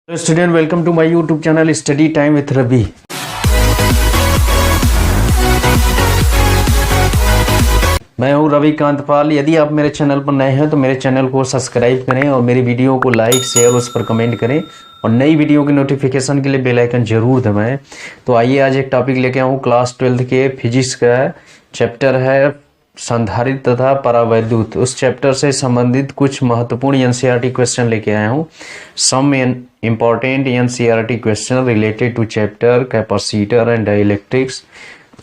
Hello student, welcome to my YouTube channel study time with Ravi. मैं हूं रवि कांतपाल। यदि आप मेरे चैनल पर नए हैं तो मेरे चैनल को सब्सक्राइब करें और मेरी वीडियो को लाइक शेयर उस पर कमेंट करें और नई वीडियो की नोटिफिकेशन के लिए बेल आइकन जरूर दबाएं। तो आइए आज एक टॉपिक लेके आऊँ क्लास 12 के फिजिक्स का। चैप्टर है संधारित्र तथा परावैद्युत। उस चैप्टर से संबंधित कुछ महत्वपूर्ण एनसीईआरटी क्वेश्चन लेके आया हूँ। Some important NCERT question related to chapter capacitor and dielectrics.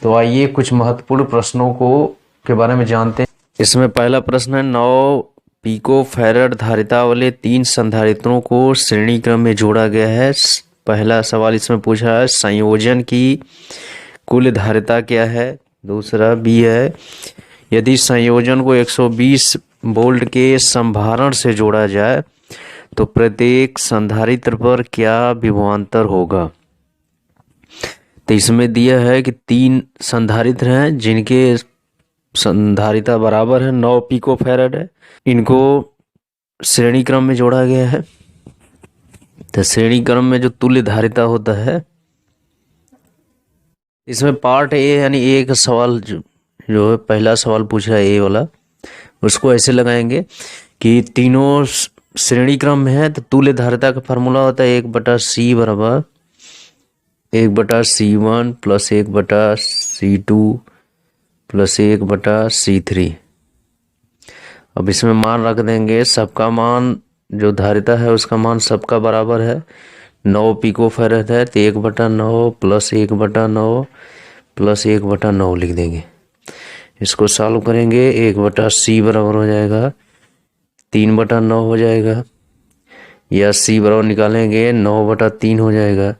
तो आइए कुछ महत्वपूर्ण प्रश्नों को के बारे में जानते हैं। इसमें पहला प्रश्न है, 9 पिको फैराड धारिता वाले 3 संधारित्रों को श्रेणी क्रम में जोड़ा गया है। पहला सवाल इसमें पूछा है, संयोजन की कुल धारिता क्या है। दूसरा बी है, यदि संयोजन को 120 वोल्ट के संभारण से जोड़ा जाए तो प्रत्येक संधारित्र पर क्या विभवांतर होगा। तो इसमें दिया है कि 3 संधारित्र हैं जिनके संधारिता बराबर है, 9 पिको फैराड है। इनको श्रेणी क्रम में जोड़ा गया है। तो श्रेणी क्रम में जो तुल्य धारिता होता है, इसमें पार्ट ए यानी ए का सवाल जो है, पहला सवाल पूछ रहा है ए वाला, उसको ऐसे लगाएंगे कि तीनों श्रेणी क्रम में है तो तुल्य धारिता का फार्मूला होता है 1/c बराबर 1/c1 plus 1/c2 plus 1/c3। अब इसमें मान रख देंगे, सबका मान जो धारिता है उसका मान सबका बराबर है, 9 पिको फैराड है तो 1/9 प्लस 1/9 प्लस 1/9 लिख देंगे। इसको सॉल्व करेंगे, 1/c बराबर हो जाएगा 3/9 हो जाएगा, या c बराबर निकालेंगे 9/3 हो जाएगा,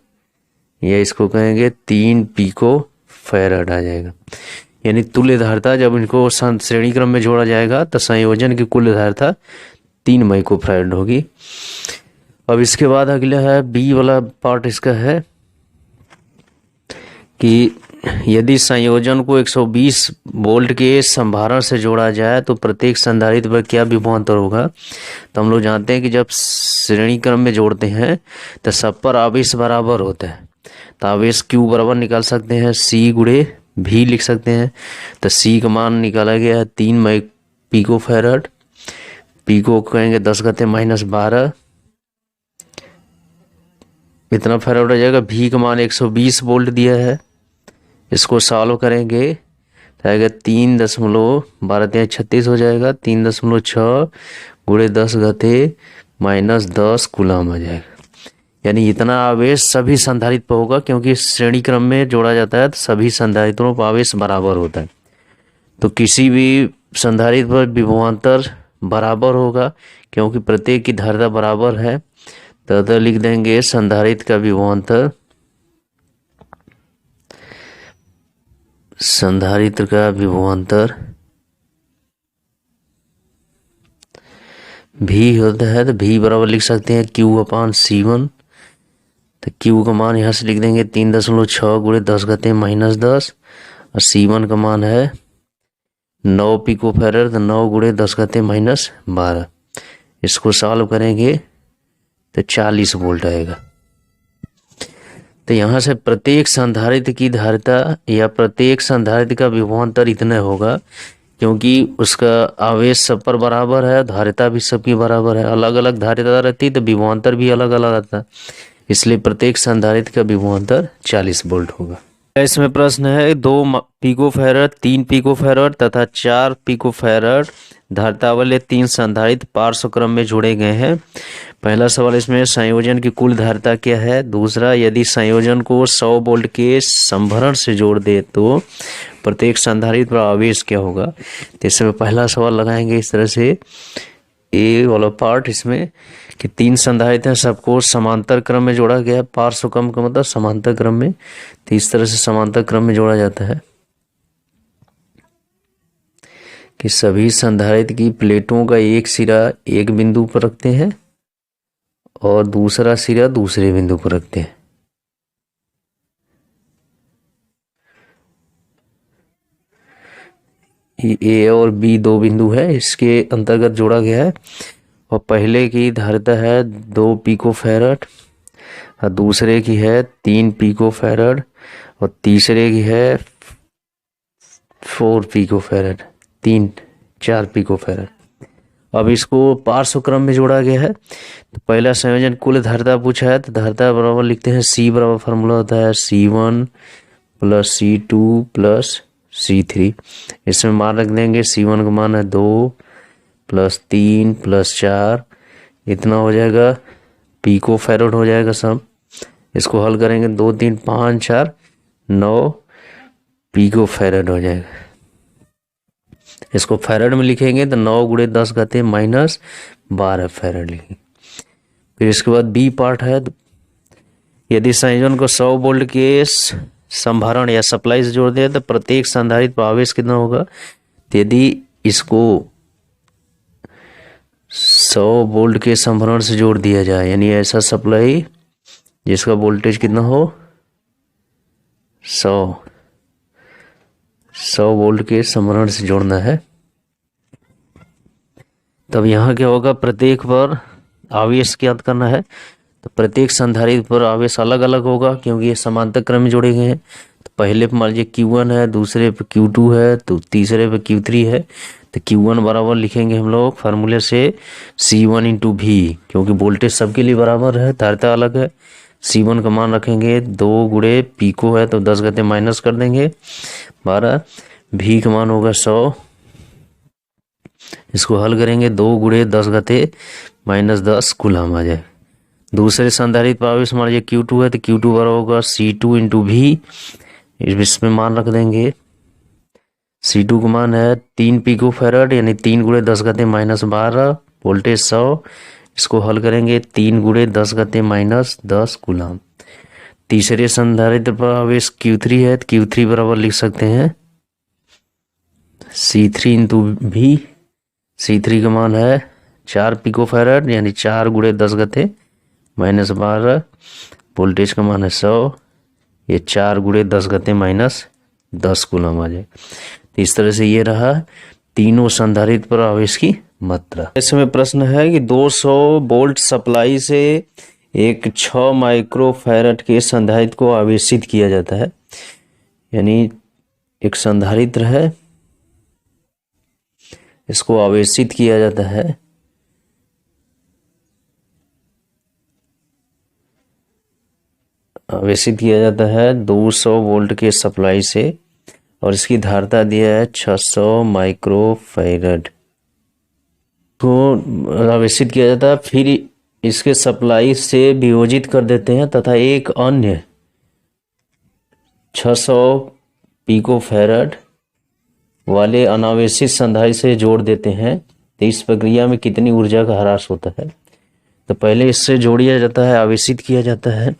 या इसको कहेंगे 3 पिको फैराड आ जाएगा। यानी तुल्य धारिता जब इनको श्रेणी क्रम में जोड़ा जाएगा तो संयोजन की कुल धारिता 3 माइक्रो फैराड होगी। अब इसके बाद अगला है बी वाला पार्ट, इसका है कि यदि संयोजन को 120 वोल्ट के संभारण से जोड़ा जाए तो प्रत्येक संधारित्र पर क्या विभवांतर होगा। तो हम लोग जानते हैं कि जब श्रेणी क्रम में जोड़ते हैं तो सब पर आवेश बराबर होता है, तो आवेश Q बराबर निकाल सकते हैं C गुणे V लिख सकते हैं। तो C का मान निकाला गया है 3 पिको फैराड, पिको कहेंगे 10⁻⁻12 इतना फैराड हो जाएगा। V का मान 120 वोल्ट दिया है, इसको सॉल्व करेंगे तो आएगा 3.12×36 हो जाएगा, 3.6 गुणे 10⁻⁻10 कूलम आ जाएगा। यानी इतना आवेश सभी संधारित्र पर होगा, क्योंकि श्रेणी क्रम में जोड़ा जाता है तो सभी संधारित्रों पर आवेश बराबर होता है। तो किसी भी संधारित्र पर विभवांतर बराबर होगा, क्योंकि प्रत्येक की धारिता बराबर है। तो लिख देंगे संधारित्र का विभवांतर, संधारित्र का विभवांतर भी होता है तो भी बराबर लिख सकते हैं Q/C1। तो Q का मान यहाँ से लिख देंगे 3.6 गुणे 10⁻⁻10 और C1 का मान है 9 पिको फैराड, तो 9 गुणे 10⁻⁻12। इसको सॉल्व करेंगे तो 40 वोल्ट आएगा। तो यहाँ से प्रत्येक संधारित्र की धारिता या प्रत्येक संधारित्र का विभवांतर इतना होगा, क्योंकि उसका आवेश सब पर बराबर है, धारिता भी सबकी बराबर है। अलग अलग धारिता रहती तो विभवांतर भी अलग अलग आता, इसलिए प्रत्येक संधारित्र का विभवांतर 40 वोल्ट होगा। इसमें प्रश्न है, 2 पिको फैराड, 3 पिको फैराड तथा 4 पिको फैराड धारिता वाले 3 संधारित्र पार्श्व क्रम में जोड़े गए हैं। पहला सवाल इसमें संयोजन की कुल धारिता क्या है। दूसरा, यदि संयोजन को 100 वोल्ट के संभरण से जोड़ दे तो प्रत्येक संधारित्र पर आवेश क्या होगा। तो इसमें पहला सवाल लगाएंगे इस तरह से, ए वाला पार्ट इसमें कि 3 संधारित्र हैं, सबको समांतर क्रम में जोड़ा गया है। पार्श्व क्रम का मतलब समांतर क्रम में, तो इस तरह से समांतर क्रम में जोड़ा जाता है कि सभी संधारित्र की प्लेटों का एक सिरा एक बिंदु पर रखते हैं और दूसरा सिरा दूसरे बिंदु पर रखते हैं। ए और बी 2 बिंदु है, इसके अंतर्गत जोड़ा गया है। और पहले की धारिता है 2 पिको फैराड और दूसरे की है 3 पिको फैरड और तीसरे की है 4 पिको फैरड, 4 पिको फैरड। अब इसको पार्श्व क्रम में जोड़ा गया है। तो पहला संयोजन कुल धारिता पूछा है, तो धारिता बराबर लिखते हैं C बराबर फार्मूला होता है C1 plus C2 plus C3। इसमें मान रख देंगे, C1 का मान है 2 प्लस 3 प्लस 4, इतना हो जाएगा पिको फैरड हो जाएगा सब। इसको हल करेंगे 2 3 5 4 9 पिको फैरड हो जाएगा। इसको फैरड में लिखेंगे तो 9 गुणे 10 घाते माइनस 12 फैरड लिखेंगे। फिर इसके बाद बी पार्ट है, यदि संयोजन को 100 वोल्ट के संभारण या सप्लाई से जोड़ दिया तो प्रत्येक संधारित्र पर आवेश कितना होगा। तो यदि इसको 100 वोल्ट के संभरण से जोड़ दिया जाए, यानी ऐसा सप्लाई जिसका वोल्टेज कितना हो 100 वोल्ट के संभरण से जोड़ना है, तब यहाँ क्या होगा, प्रत्येक पर आवेश ज्ञात करना है। तो प्रत्येक संधारित्र पर आवेश अलग अलग होगा क्योंकि ये समांतर क्रम में जोड़े गए हैं। तो पहले पे मान लीजिए Q1 है, दूसरे पे Q2 है, तो तीसरे पे Q3 है। तो Q1 बराबर लिखेंगे हम लोग फार्मूले से C1 इंटू V, क्योंकि वोल्टेज सबके लिए बराबर है, धारिता अलग है। C1 का मान रखेंगे 2 गुणे पिको है तो 10 घाते माइनस कर देंगे 12, V का मान होगा 100। इसको हल करेंगे 2 गुणे 10 घाते माइनस 10 कूलम आ जाए। दूसरे संधारित्र पर आवेश मान लीजिए Q2 है तो Q2 बराबर होगा C2 इंटू V। इसमें मान रख देंगे, C2 का मान है 3 पिको फैरड, यानी 3 गुणे 10 घाते माइनस 12, वोल्टेज 100। इसको हल करेंगे 3 गुणे 10 घाते माइनस 10 कूलम। तीसरे संधारित्र पर आवेश Q3 है तो Q3 बराबर लिख सकते हैं C3 इंटू V। C3 का मान है 4 पिको फैरड, यानी 4 गुणे 10 घाते माइनस 12, वोल्टेज का मान है 100। ये 4 गुणे 10 घाते माइनस 10 कूलम आ जाए। तो इस तरह से ये रहा तीनों संधारित्र पर आवेश की मात्रा। इसमें प्रश्न है कि 200 वोल्ट सप्लाई से एक 6 माइक्रो फैरड के संधारित्र को आवेशित किया जाता है। यानी एक संधारित्र है, इसको आवेशित किया जाता है, आवेशित किया जाता है 200 वोल्ट के सप्लाई से, और इसकी धारिता दिया है 600 माइक्रो फैरड को आवेशित किया जाता है। फिर इसके सप्लाई से वियोजित कर देते हैं तथा एक अन्य 600 पिको फैरड वाले अनावेशित संधारित्र से जोड़ देते हैं। तो इस प्रक्रिया में कितनी ऊर्जा का ह्रास होता है। तो पहले इससे जोड़िया जाता है, आवेशित किया जाता है।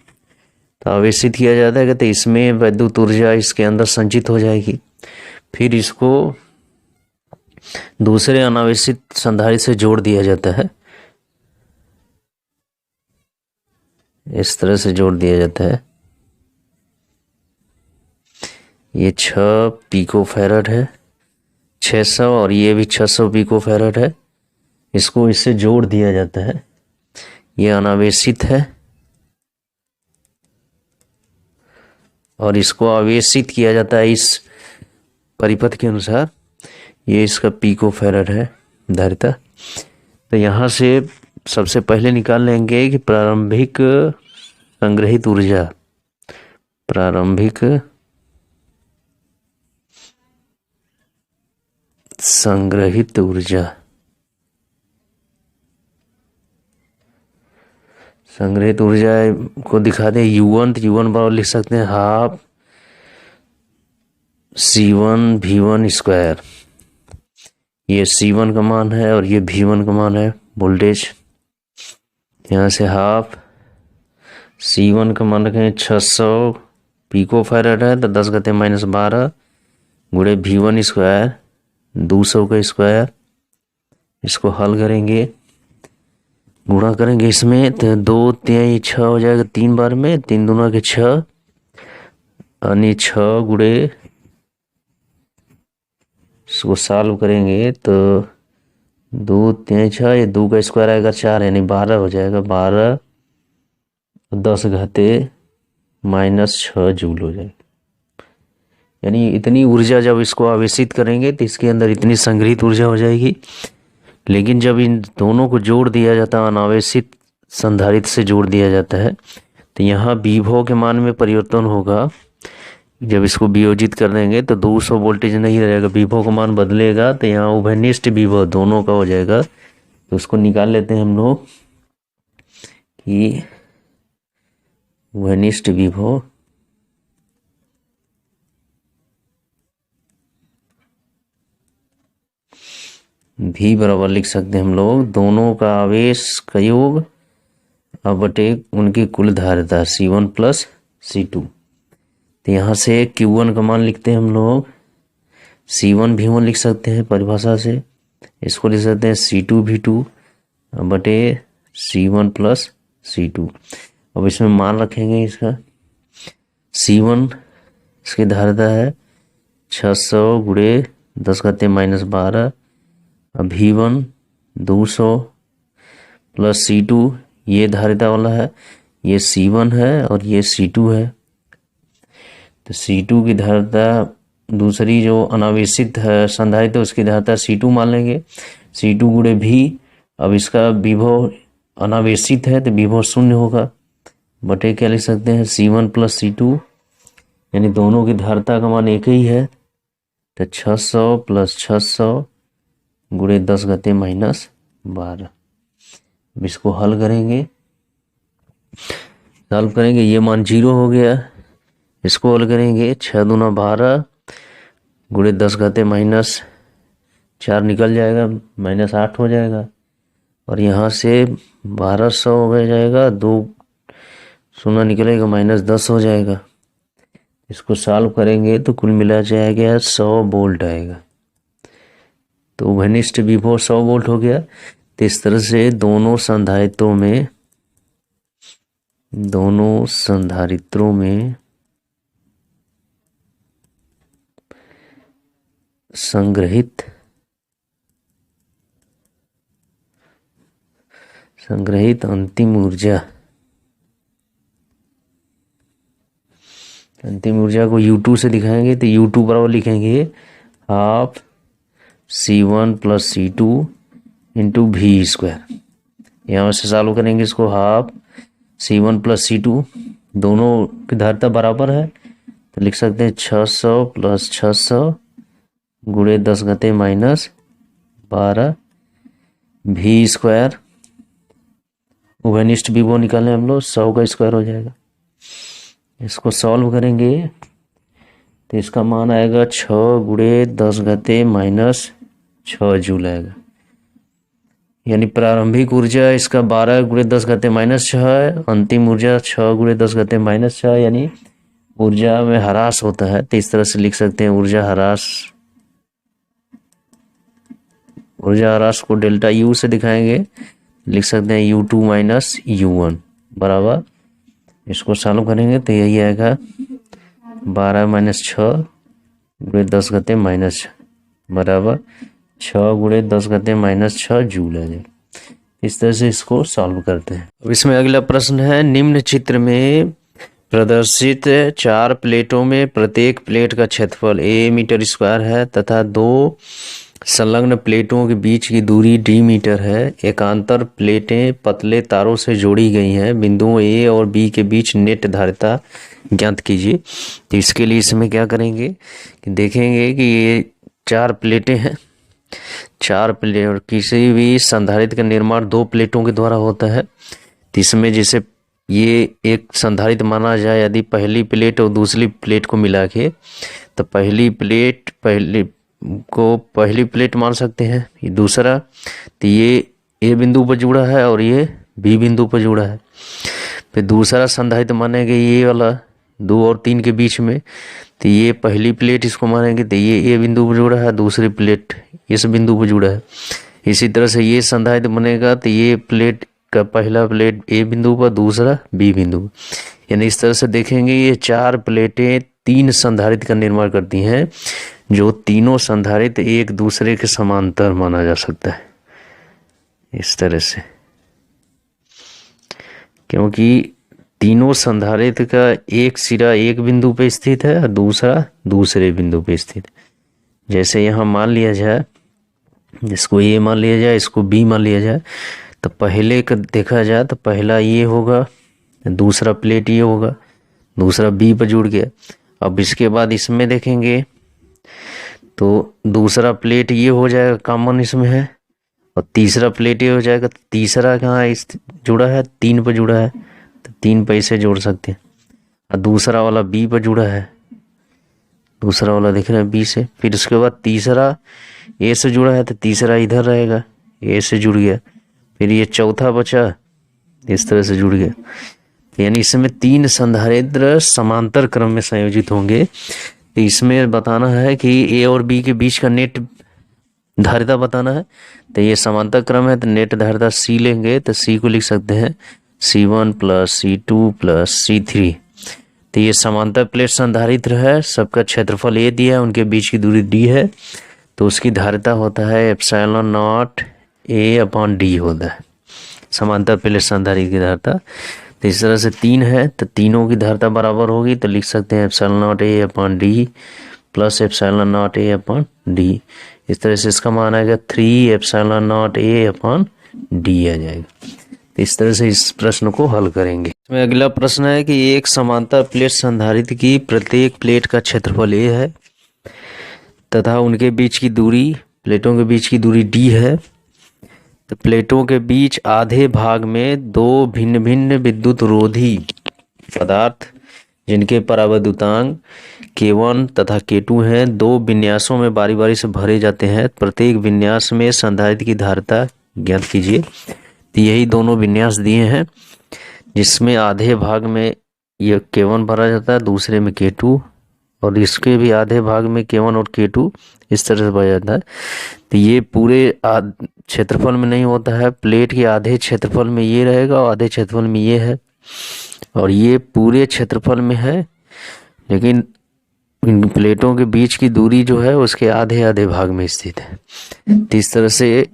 तो आवेशित किया जाता है तो इसमें वैद्युत ऊर्जा इसके अंदर संचित हो जाएगी। फिर इसको दूसरे अनावेशित संधारित्र से जोड़ दिया जाता है, इस तरह से जोड़ दिया जाता है। ये 6 पिको फैरड है, 600, और ये भी 600 पिको फैरड है। इसको इससे जोड़ दिया जाता है। ये अनावेशित है और इसको आवेशित किया जाता है इस परिपथ के अनुसार। ये इसका पिको फैरड है धारिता। तो यहाँ से सबसे पहले निकाल लेंगे कि प्रारंभिक संग्रहित ऊर्जा, प्रारंभिक संग्रहित ऊर्जा, संग्रहित ऊर्जा को दिखा दें U1। तो U1 बराबर लिख सकते हैं हाफ C1 V1 स्क्वायर। ये C1 का मान है और ये V1 का मान है वोल्टेज। यहाँ से हाफ C1 का मान रखें 600 पिको फैरड है तो 10 घाते माइनस 12 गुणे V1 स्क्वायर 200 का स्क्वायर। इसको हल करेंगे, गुणा करेंगे इसमें तो 2 3 6 हो जाएगा 3 बार में, 3 दूना के 6, यानी 6 गुणे, इसको सॉल्व करेंगे तो 2 3 6, ये 2 का स्क्वायर आएगा 4, यानी 12 हो जाएगा। 12 तो 10⁻⁻6 जूल हो जाएगी। यानी इतनी ऊर्जा जब इसको आवेशित करेंगे तो इसके अंदर इतनी संग्रहित ऊर्जा हो जाएगी। लेकिन जब इन दोनों को जोड़ दिया जाता है, अनावेशित संधारित्र से जोड़ दिया जाता है, तो यहाँ विभव के मान में परिवर्तन होगा। जब इसको वियोजित कर देंगे तो 200 वोल्टेज नहीं रहेगा, विभव का मान बदलेगा, तो यहाँ उभयनिष्ठ विभव दोनों का हो जाएगा। तो उसको निकाल लेते हैं हम लोग कि उभयनिष्ठ विभव भी बराबर लिख सकते हैं हम लोग दोनों का आवेश का योग अब बटे उनकी कुल धारिता C1 प्लस C2। तो यहाँ से Q1 का मान लिखते हैं हम लोग, C1 V1 लिख सकते हैं परिभाषा से, इसको लिख सकते हैं C2 V2 बटे C1 प्लस C2। अब इसमें मान रखेंगे इसका C1 इसकी धारिता है 600 गुणे 10⁻⁻12, V1 200 प्लस C2 ये धारिता वाला है, ये C1 है और ये C2 है। तो C2 की धारिता दूसरी जो अनावेशित है संधारित्र उसकी धारिता C2 मान लेंगे, C2 गुणे V। अब इसका विभव अनावेशित है तो विभव शून्य होगा, बटे क्या लिख सकते हैं C1 प्लस C2, यानी दोनों की धारिता का मान एक ही है। तो 600 प्लस 600 गुणे 10⁻⁻12। अब इसको हल करेंगे, सॉल्व करेंगे, ये मान 0 हो गया। इसको हल करेंगे 6 दूना 12 गुणे 10⁻⁻4 निकल जाएगा, -8 हो जाएगा। और यहाँ से 1200 हो जाएगा, 2 शून्य निकलेगा, -10 हो जाएगा। इसको सॉल्व करेंगे तो कुल मिला जाएगा 100 वोल्ट आएगा। तो उभयनिष्ठ विभव 100 वोल्ट हो गया। तो इस तरह से दोनों संधारित्रों में संग्रहित अंतिम ऊर्जा को U2 से दिखाएंगे। तो U2 बराबर लिखेंगे half C1 plus C2 into V²। यहाँ से सॉल्व करेंगे इसको, हाफ C1 प्लस C2 दोनों की धारिता बराबर है, तो लिख सकते हैं 600 प्लस 600 गुणे 10⁻⁻12 V²। उभयनिष्ठ विभव निकालें हम लोग, 100 का स्क्वायर हो जाएगा। इसको सॉल्व करेंगे तो इसका मान आएगा 6 गुणे 10⁻⁻6 जूल आएगा। यानी प्रारंभिक ऊर्जा इसका 12 गुणे 10⁻⁻6 है, अंतिम ऊर्जा 6 गुणे 10⁻⁻6, यानी ऊर्जा में ह्रास होता है। तो इस तरह से लिख सकते हैं ऊर्जा ह्रास को डेल्टा U से दिखाएंगे, लिख सकते हैं U2 माइनस U1 बराबर। इसको सॉल्व करेंगे तो यही आएगा 12 - 6 गुणे 10⁻⁻6 बराबर 6 गुणे 10⁻⁻6 जूल है। इस तरह से इसको सॉल्व करते हैं। अब इसमें अगला प्रश्न है, निम्न चित्र में प्रदर्शित 4 प्लेटों में प्रत्येक प्लेट का क्षेत्रफल A मीटर स्क्वायर है तथा 2 संलग्न प्लेटों के बीच की दूरी D मीटर है। एकांतर प्लेटें पतले तारों से जोड़ी गई हैं। बिंदुओं A और B के बीच नेट धारिता ज्ञात कीजिए। तो इसके लिए इसमें क्या करेंगे कि देखेंगे कि ये 4 प्लेटें हैं। 4 प्लेट, और किसी भी संधारित्र का निर्माण 2 प्लेटों के द्वारा होता है। तो इसमें जैसे ये एक संधारित्र माना जाए, यदि पहली प्लेट और दूसरी प्लेट को मिला के, तो पहली प्लेट मान सकते हैं, ये दूसरा, तो ये A बिंदु पर जुड़ा है और ये B बिंदु पर जुड़ा है। फिर दूसरा संधारित्र मानेंगे ये वाला 2 और 3 के बीच में, तो ये पहली प्लेट इसको मानेंगे तो ये A बिंदु पर जुड़ा है, दूसरी प्लेट इस बिंदु पर जुड़ा है। इसी तरह से ये संधारित्र बनेगा तो ये प्लेट का पहला प्लेट A बिंदु पर, दूसरा B बिंदु पर। यानी इस तरह से देखेंगे ये 4 प्लेटें 3 संधारित्र का निर्माण करती हैं, जो तीनों संधारित्र एक दूसरे के समांतर माना जा सकता है। इस तरह से, क्योंकि तीनों संधारित्र का एक सिरा एक बिंदु पे स्थित है और दूसरा दूसरे बिंदु पे स्थित है। जैसे यहाँ मान लिया जाए, इसको ए मान लिया जाए, इसको बी मान लिया जाए, तो पहले का देखा जाए तो पहला ये होगा, दूसरा प्लेट ये होगा, दूसरा बी पर जुड़ गया। अब इसके बाद इसमें देखेंगे तो दूसरा प्लेट ये हो जाएगा, कॉमन इसमें है, और तीसरा प्लेट ये हो जाएगा। तो तीसरा कहाँ इस जुड़ा है, 3 पर जुड़ा है, तो 3 पर इसे जोड़ सकते हैं। और दूसरा वाला बी पर जुड़ा है, दूसरा वाला दिख रहा है बी से। फिर उसके बाद तीसरा ए से जुड़ा है, तो तीसरा इधर रहेगा, ए से जुड़ गया। फिर ये चौथा बचा, इस तरह से जुड़ गया। यानी इसमें 3 संधारित्र समांतर क्रम में संयोजित होंगे। तो इसमें बताना है कि ए और बी के बीच का नेट धारिता बताना है। तो ये समांतर क्रम है, तो नेट धारिता सी लेंगे, तो सी को लिख सकते हैं C1 + C2 + C3। तो ये समांतर प्लेट संधारित्र है, सबका क्षेत्रफल ए दिया है, उनके बीच की दूरी डी है, तो उसकी धारिता होता है ε0 A/d होता है समांतर प्लेट संधारित्र की धारिता। तो इस तरह से 3 है, तो तीनों की धारिता बराबर होगी, तो लिख सकते हैं ε0 A/d + ε0 A/d। इस तरह से इसका मान आएगा 3 ε0 A/d आ जाएगा। तो इस तरह से इस प्रश्न को हल करेंगे। इसमें अगला प्रश्न है कि एक समांतर प्लेट संधारित्र की प्रत्येक प्लेट का क्षेत्रफल a है तथा उनके बीच की दूरी, प्लेटों के बीच की दूरी d है। तो प्लेटों के बीच आधे भाग में 2 भिन्न भिन्न विद्युत रोधी पदार्थ जिनके परावैद्युतांक K1 तथा K2 हैं, 2 विन्यासों में बारी बारी से भरे जाते हैं। प्रत्येक विन्यास में संधारित्र की धारिता ज्ञात कीजिए। तो यही दोनों विन्यास दिए हैं, जिसमें आधे भाग में ये K1 भरा जाता है, दूसरे में K2, और इसके भी आधे भाग में K1 और K2 इस तरह से भरा जाता है। तो ये पूरे क्षेत्रफल में नहीं होता है, प्लेट के आधे क्षेत्रफल में ये रहेगा और आधे क्षेत्रफल में ये है, और ये पूरे क्षेत्रफल में है, लेकिन इन प्लेटों के बीच की दूरी जो है उसके आधे आधे भाग में स्थित है। तो इस तरह से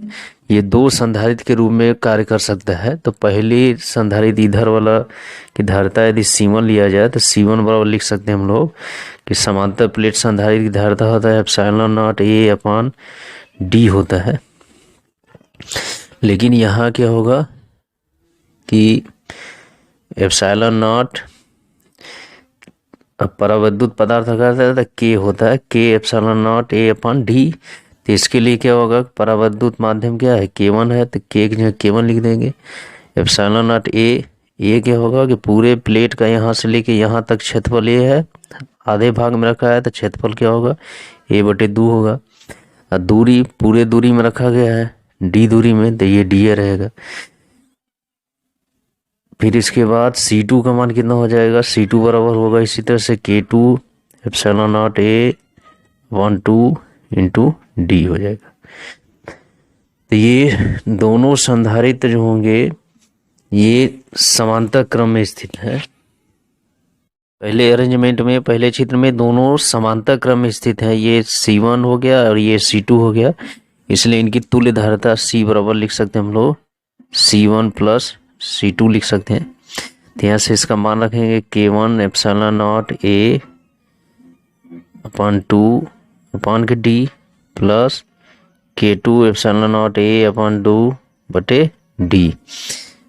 ये 2 संधारित्र के रूप में कार्य कर सकता है। तो पहली संधारित्र इधर वाला की धारिता यदि C1 लिया जाए, तो C1 बराबर लिख सकते हैं हम लोग कि समांतर प्लेट संधारित्र की धारिता होता है ε0 A/d होता है। लेकिन यहाँ क्या होगा कि ε0 परावैद्युत पदार्थ का K होता है, K ε0 A/d। तो इसके लिए क्या होगा, परावैद्युत माध्यम क्या है, K1 है, तो K की जगह K1 लिख देंगे। ε0 A क्या होगा कि पूरे प्लेट का यहाँ से लेके यहाँ तक क्षेत्रफल A है, आधे भाग में रखा है, तो क्षेत्रफल क्या होगा, A/2 होगा। और दूरी पूरे दूरी में रखा गया है, D दूरी में, तो ये D रहेगा। फिर इसके बाद C2 का मान कितना हो जाएगा, C2 बराबर होगा इसी तरह से K2 ε0 A/2 × d हो जाएगा। तो ये दोनों संधारित्र जो होंगे ये समांतर क्रम में स्थित है। पहले अरेंजमेंट में, पहले चित्र में दोनों समांतर क्रम में स्थित है। ये C1 हो गया और ये C2 हो गया, इसलिए इनकी तुल्य धारिता C बराबर लिख सकते हैं हम लोग C1 + C2 लिख सकते हैं। तो यहाँ से इसका मान रखेंगे K1 ε0 A/2 + K2 ε0 A/2/d।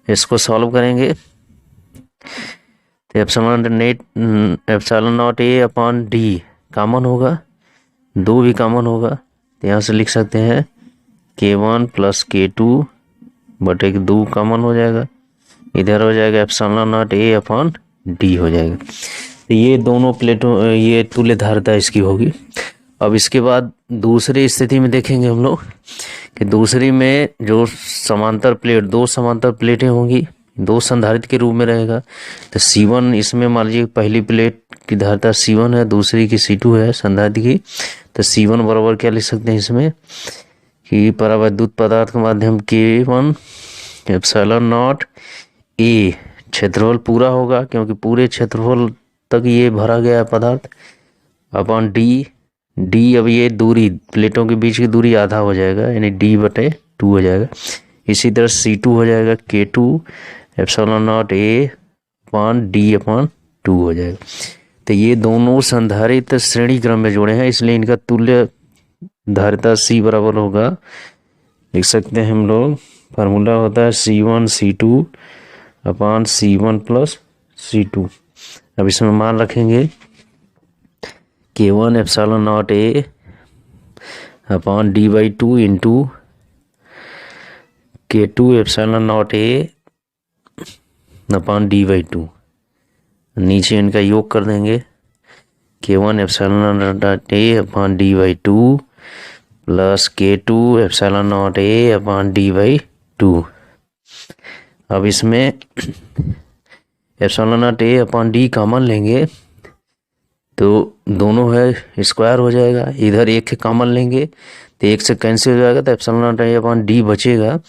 इसको सॉल्व करेंगे तो ε0 A/d कॉमन होगा, 2 भी कॉमन होगा, तो यहाँ से लिख सकते हैं K1 + K2/2 कॉमन हो जाएगा, इधर हो जाएगा ε0 A/d हो जाएगा। तो ये दोनों प्लेटों, ये तुल्य धारिता इसकी होगी। अब इसके बाद दूसरी स्थिति में देखेंगे हम लोग कि दूसरी में जो समांतर प्लेट, 2 समांतर प्लेटें होंगी, 2 संधारित्र के रूप में रहेगा। तो C1 इसमें मान लीजिए पहली प्लेट की धारिता C1 है, दूसरी की C2 है संधारित्र की। तो C1 बराबर क्या लिख सकते हैं इसमें कि परावैद्युत पदार्थ का माध्यम K1 ε0 A, क्षेत्रफल पूरा होगा क्योंकि पूरे क्षेत्रफल तक ये भरा गया है पदार्थ, / d। अब ये दूरी, प्लेटों के बीच की दूरी आधा हो जाएगा, यानी d/2 हो जाएगा। इसी तरह C2 हो जाएगा K2 ε0 अपान डी अपान 2 हो जाएगा। तो ये दोनों संधारित्र श्रेणी क्रम में जोड़े हैं, इसलिए इनका तुल्य धारिता C बराबर होगा, लिख सकते हैं हम लोग, फार्मूला होता है C1 C2 अपान C1 प्लस C2। अब इसमें मान रखेंगे K1 epsilon not A upon D/2 into K2 epsilon not A upon D/2। नीचे इनका योग कर देंगे, K1 epsilon not A upon D/2 plus K2 epsilon not A upon D/2। अब इसमें epsilon not A upon D common लेंगे तो दोनों है स्क्वायर हो जाएगा, इधर एक कॉमन लेंगे तो एक से कैंसिल हो जाएगा, तो epsilon not A upon D बचेगा,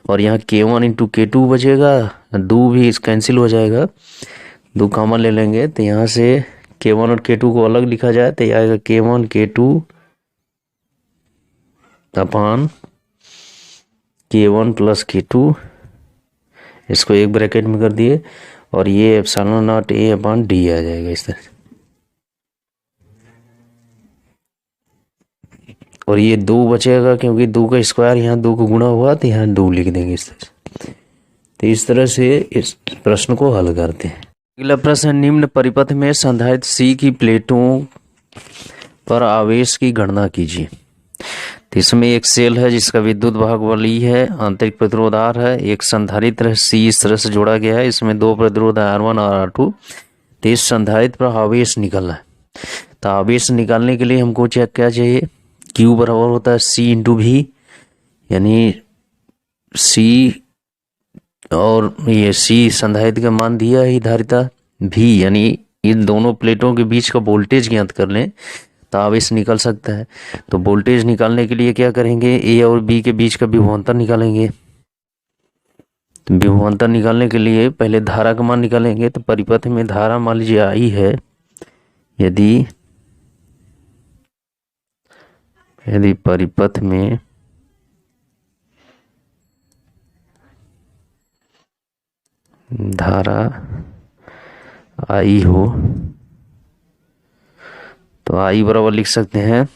और यहाँ K1 इंटू K2 बचेगा, 2 भी कैंसिल हो जाएगा, 2 कॉमन ले लेंगे तो यहाँ से K1 और K2 को अलग लिखा जाए तो यह आएगा K1 K2 अपान K1 प्लस K2, इसको एक ब्रैकेट में कर दिए, और ये epsilon not A upon D आ जाएगा इस तरह। और ये 2 बचेगा क्योंकि 2 का स्क्वायर यहाँ 2 को गुणा हुआ तो यहाँ 2 लिख देंगे इस तरह से। तो इस तरह से इस प्रश्न को हल करते हैं। अगला प्रश्न, निम्न परिपथ में संधारित्र C की प्लेटों पर आवेश की गणना कीजिए। तो इसमें एक सेल है जिसका विद्युत भाग बल E है, आंतरिक प्रतिरोध R है, एक संधारित्र C इस तरह से जोड़ा गया है, इसमें 2 प्रतिरोध है R1 और R2। तो इस संधारित्र पर आवेश निकलना है। तो आवेश निकालने के लिए हमको क्या चाहिए, Q बराबर होता है C इंटू V, यानी C और ये C संधारित्र का मान दिया है धारिता V, यानी इन दोनों प्लेटों के बीच का वोल्टेज ज्ञात कर लें तो आवेश निकल सकता है। तो वोल्टेज निकालने के लिए क्या करेंगे, A और B के बीच का विभवांतर निकालेंगे। तो विभवांतर निकालने के लिए पहले धारा का मान निकालेंगे। तो परिपथ में धारा मान लीजिए I है, यदि परिपथ में धारा I हो तो I बराबर लिख सकते हैं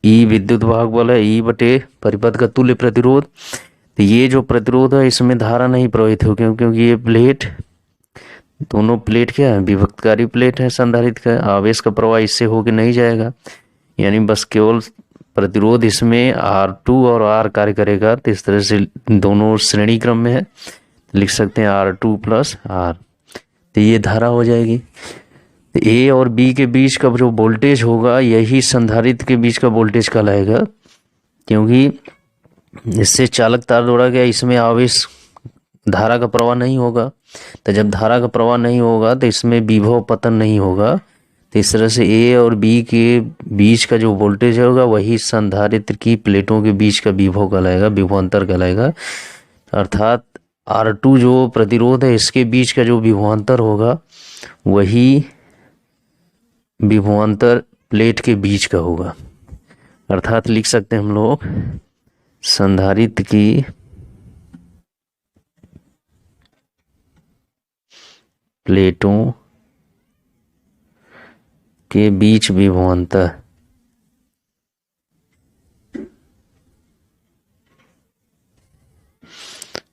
E विद्युत भाग बल है, E बटे परिपथ का तुल्य प्रतिरोध। तो ये जो प्रतिरोध है इसमें धारा नहीं प्रवाहित हो, क्योंकि ये प्लेट, दोनों प्लेट क्या है, विभक्तकारी प्लेट है संधारित्र का, आवेश का प्रवाह इससे होके नहीं जाएगा, यानी बस केवल प्रतिरोध इसमें R2 और R कार्य करेगा। तो इस तरह से दोनों श्रेणी क्रम में है, लिख सकते हैं R2 प्लस R। तो ये धारा हो जाएगी। तो A और B के बीच का जो वोल्टेज होगा यही संधारित्र के बीच का वोल्टेज कहलाएगा, क्योंकि इससे चालक तार जोड़ा गया, इसमें आवेश धारा का प्रवाह नहीं होगा। तो जब धारा का प्रवाह नहीं होगा तो इसमें विभव पतन नहीं होगा। तो इस तरह से A और B के बीच का जो वोल्टेज होगा वही संधारित्र की प्लेटों के बीच का विभव कहलाएगा, विभवांतर कहलाएगा। अर्थात R2 जो प्रतिरोध है इसके बीच का जो विभवांतर होगा वही विभवांतर प्लेट के बीच का होगा। अर्थात लिख सकते हैं हम लोग संधारित्र की प्लेटों के बीच विभवांतर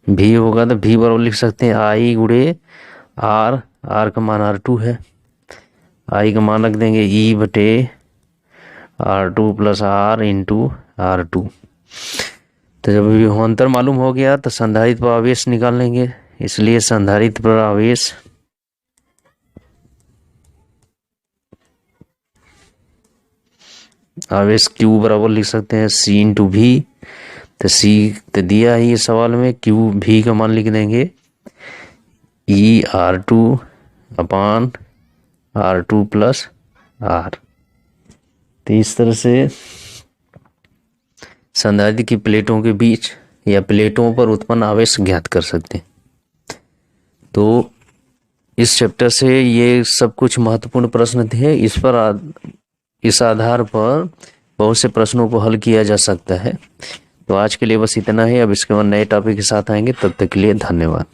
V होगा तो V बराबर लिख सकते हैं I गुणे R, R का मान R2 है, I का मान रख देंगे E बटे R2 plus R into R2। तो जब विभवांतर मालूम हो गया तो संधारित्र पर आवेश निकाल लेंगे, इसलिए संधारित्र पर आवेश Q बराबर लिख सकते हैं C इंटू V। तो C तो दिया है ये सवाल में, Q V का मान लिख देंगे E R2 अपान R2 प्लस R। तो इस तरह से संधारित्र की प्लेटों के बीच या प्लेटों पर उत्पन्न आवेश ज्ञात कर सकते हैं। तो इस चैप्टर से ये सब कुछ महत्वपूर्ण प्रश्न थे, इस आधार पर बहुत से प्रश्नों को हल किया जा सकता है। तो आज के लिए बस इतना ही, अब इसके बाद नए टॉपिक के साथ आएंगे, तब तक के लिए धन्यवाद।